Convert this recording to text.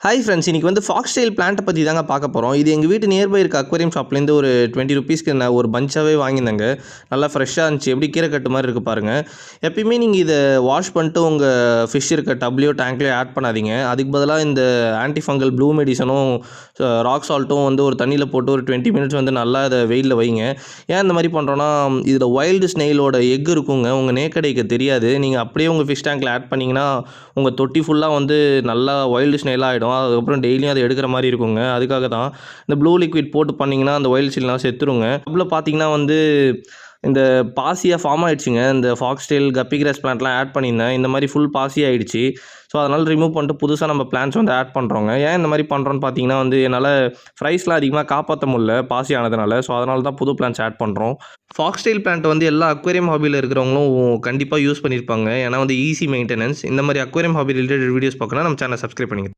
Hi friends, இன்னைக்கு வந்து foxtail பிளான்ட்டை பற்றி தாங்க பார்க்க போகிறோம். இது எங்கள் வீட்டு நியர்பை இருக்க அக்வேரியம் ஷாப்லேருந்து ஒரு ₹20க்கு நான் ஒரு பஞ்சாகவே வாங்கியிருந்தேங்க. நல்லா ஃப்ரெஷ்ஷாக இருந்துச்சு. எப்படி கீரை கட்டு மாதிரி இருக்குது பாருங்கள். எப்பயுமே நீங்கள் இதை வாஷ் பண்ணிட்டு உங்கள் ஃபிஷ் இருக்க டப்லையோ டேங்க்லையோ ஆட் பண்ணாதீங்க. அதுக்கு பதிலாக இந்த ஆன்டி ஃபங்கல் ப்ளூ மெடிசனும் ராக் சால்ட்டும் வந்து ஒரு தண்ணியில் போட்டு ஒரு 20 மினிட்ஸ் வந்து நல்லா அதை வெயிலில் வைங்க. ஏன் இந்த மாதிரி பண்ணுறோன்னா, இதில் வைல்டு ஸ்னெயிலோட எக் இருக்குங்க. உங்கள் நேக்கடைக்கு தெரியாது. நீங்கள் அப்படியே உங்கள் ஃபிஷ் டேங்க்கில் ஆட் பண்ணிங்கன்னா உங்கள் தொட்டி ஃபுல்லாக வந்து நல்லா வைல்டு ஸ்னெயிலாக ஆகிடும். அதுக்கப்புறம் டெய்லியும் அதை எடுக்கிற மாதிரி இருக்குங்க. அதுக்காக தான் இந்த ப்ளூ லிக்விட் போட்டு பண்ணிங்கன்னா அந்த வைல்டு ஸ்னெயில்லாம் செத்துருங்க. அதில் பார்த்தீங்கன்னா வந்து இந்த பாசியாக ஃபார்ம் ஆகிடுச்சிங்க. இந்த ஃபாக்ஸ்டெயில் கப்பி கிராஸ் பிளான்ட்லாம் ஆட் பண்ணியிருந்தேன். இந்த மாதிரி ஃபுல் பாசி ஆகிடுச்சு. ஸோ அதனால் ரிமூவ் பண்ணிட்டு புதுசாக நம்ம பிளான்ட்ஸ் வந்து ஆட் பண்ணுறோங்க. ஏன் இந்த மாதிரி பண்ணுறோன்னு பார்த்தீங்கன்னா வந்து என்னால் ஃப்ரைஸ்லாம் அதிகமாக காப்பாற்ற முடியல பாசி ஆனதுனால. ஸோ அதனால தான் புது பிளான்ட்ஸ் ஆட் பண்ணுறோம். ஃபாக்ஸ்டெயில் பிளான்ட் வந்து எல்லா அக்வேரியம் ஹாபியில் இருக்கிறவங்களும் கண்டிப்பாக யூஸ் பண்ணியிருப்பாங்க. ஏன்னா வந்து ஈஸி மெயின்டெனன்ஸ். இந்த மாதிரி அக்வேரியம் ஹாபி ரிலேட்டட் வீடியோஸ் பார்க்கணும்னா நம்ம சேனலை சப்ஸ்கிரைப் பண்ணிங்க.